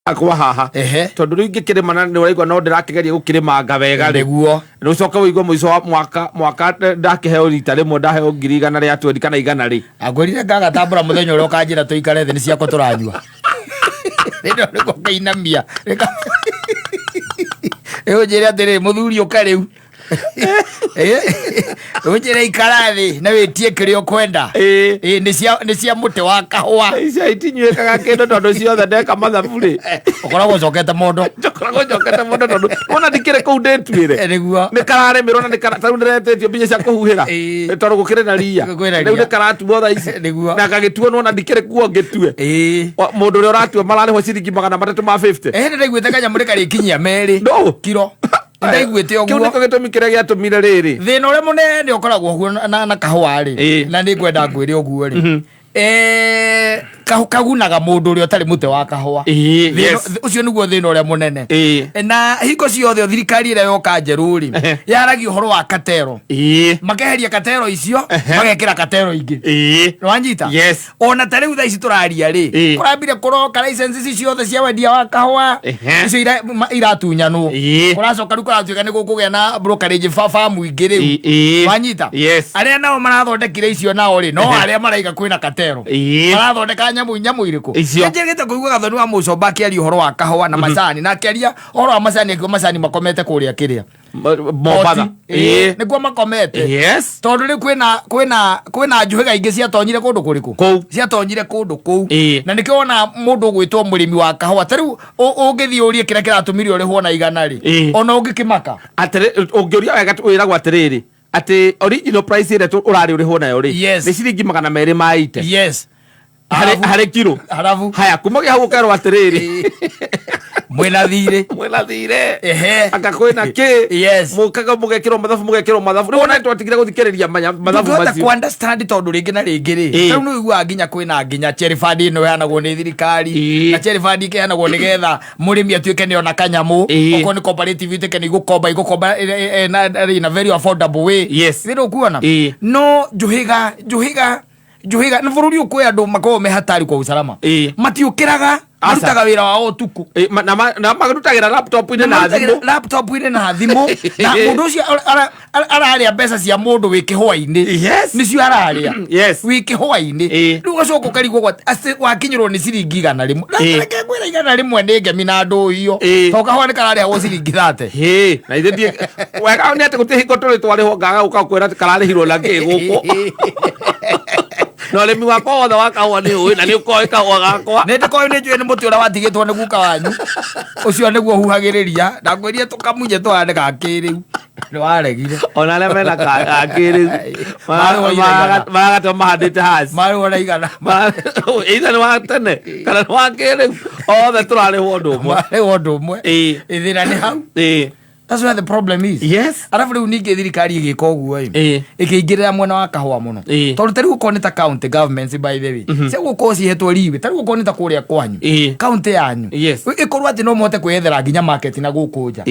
akwa haha tondu riu ngikirima na ni uraigwa no ndirakigeria gukirima ngawega riguo no coka uigwa muico wa mwaka ndakiheo rita rimwe ndaheo 100 ria 20 kana 100 ri agorire ngagatambura muthenya uria ukanjira tuikare thi ni ciako turanyua ndio niko kainamia njire atiri muthuri uka riu njire ikarathi na witie kirio kwenda ni cia muti wa kahua icia itinyuikaga kindu tondu ciothe ndeka mathabu ri ukoragwo cokete mundu tondu wona ndikire kuu ndituire niguo ni kararemirwo na ni tarau ndiretetio mbinya cia kuhuhira tondu gukire na ria riu ni karatuo tha ici na gagituo nona ndikire kuo ngitue mundu uria uratua mararihwo ciringi 350 ndiraiguite kanya muri karikinyia meri kiro ndaiguite oguo kiu niko gitumi kiria giatumire riri thina uria munene ukoragwo huo na kahua ri na ni ngwenda ngwire oguo ri kagunaga mundu uria utari mute wa kahua ucio niguo thina uria munene na hingo ciothe thirikari ira yoka njeru ri yaragio horo wa katero makeheria katero icio magekira katero ingi nwanyita ona tariu tha ici turaria ri kurambire kuroka licenses ciothe cia wendia wa kahua icio iratunyanwo kuracoka ru kuratuika ni gukugia na brokerage farm ingi riu nwanyita aria nao marathondekire icio nao ri no aria maraiga kwina katero marathondeka nyamu iriku njegete kuigwa gathoni wa mucomba akiaria horo wa kahua na macani na akiaria horo wa macani akio macani makomete kuria kiria Mombatha niguo makomete tondu ri kwina njuhiga ingi ciatonyire kundu kuriku ciatonyire kundu kou na nikiona mundu gwitwo murimi wa kahua tariu ungithii urie kira kiratumire uri huona igana ri ona ungikimaka atiri ungiuria wega wiragwa atiriri ati original price ire urari uri huona yo ri ni ciringi 200 maite hare kiro haya kumoge hau karo atiriri mwena thire akakwena ki mukaga mugekiro mathabu ni wona twatigire guthikiriria mathabu macio ku understand tondu ringi na ringi ri tau no igwa nginya kwina nginya cherry fund ino yanagwo ni thirikari na cherry fund ikianagwo ni getha murimi atuike ni ona kanyamu oko ni cooperative itike ni gukomba na very affordable way thiro kuona no juhiga na bururi ukwe andu makoo me hatari kwa usalama matiukiraga marutaga wira wao tuku na marutagira laptop ine na thimu na mundu ucio araria mbeca cia mundu wiki hwaini nicio araria wiki hwaini riu gacoka karigwo kwa wakinyirwo ni ciringi 100 rimwe reke kwira 100 rimwe ni ngemi na ndu iyo toka hwa ni kararia go ciringi 30 na ithie wega ni ati gutihingo turi twariho ngaga ukakwira kararihirwo langi guko no lemi wakwa wothe wakahua ni uwi na ni ukoe kahua gakwa ni ndikoe ni njui ni muti uria watigitwo ni guka wanyu ucio niguo huhagiriria na ngwirie tukamunye twande gakiriu ni waregire ona aria mena gakiriu maragatua mahandite hasi marona igana either ni wa tene kana ni wa kiriu othe turarihwo undu umwe ithina ni hau that's where the problem is arafu riu ningi thirikari igika uguo ikiingirira mwena wa kahua muno tondu tari gukoneta county governments by the way cia gukorwo cihetwo riwe tari gukoneta kuria kwanyu county yanyu ikorwo ati no mote kwethera nginya market na gukunja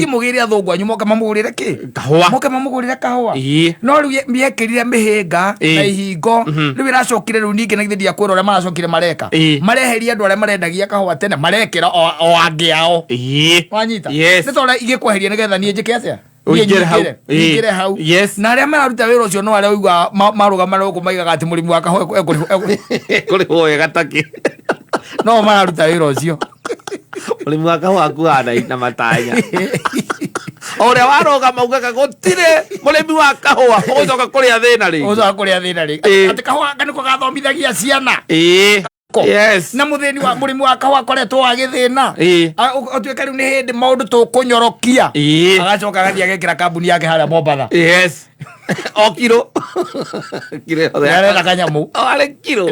mugire athungu anyu moka mamugurire ki kahua moka mamugurire kahua no riu miekirire mihinga na ihingo riu iracokire riu ningi na githia kwira uria maracokire mareka mareheria andu aria marendagia kahua tene marekira o angi ao wanyita ni tondu igikweheria nigetha nie njike atia ingire hau na aria mararuta wira ucio no aria uigwa marugamana uko maigaga ati murimi wa kahua kuri hoye gataki no mararuta wira ucio murimi wa kahua kuana na matanya oria warogama ugaga gutire murimi wa kahua ucoka kuria thina ri ati kahua kaniko gathomithagia ciana na muthini wa murimi wa kahua koretwo agithina atuika riu ni hindi maundu tukunyorokia agacoka agathii agekira kambuni yake haria Mombatha okiro arenda kanyamu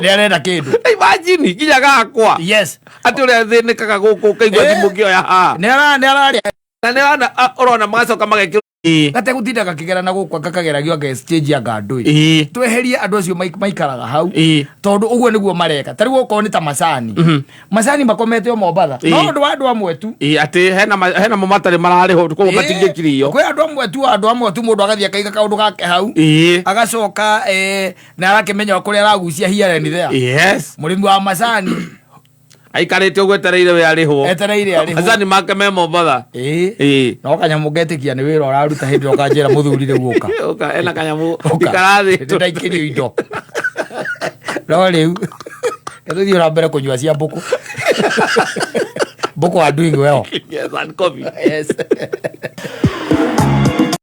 arenda kindu imagine nginya gakwa ati uria thinikaga guku kaigua thimu ngioya ni araria na ni urona magacoka magekira gate gutinda gakigera na gukwa gakageragio ga exchange ya ngandui tweherie andu acio maikaraga hau tondu uguo niguo mareka tari guko ni ta macani makomete o Mombatha no ndu andu amwe tu ati hena mamatari marari ho ko matingikirio kwe andu amwe tu mundu agathia kaiga kaundu gake hau agacoka na arakimenya kuria aragucia hiare ni there murimi wa macani aikarite ugo etereire we ariho azani make memo bother no kanyamu getikia ni wira uraruta hindi ukanjira muthurire guka oka ena kanyamu ikarathi tutaikirio indo no riu eruthi ora mbere kunyua cia mbuku mbuku are doing well yes and coffee yes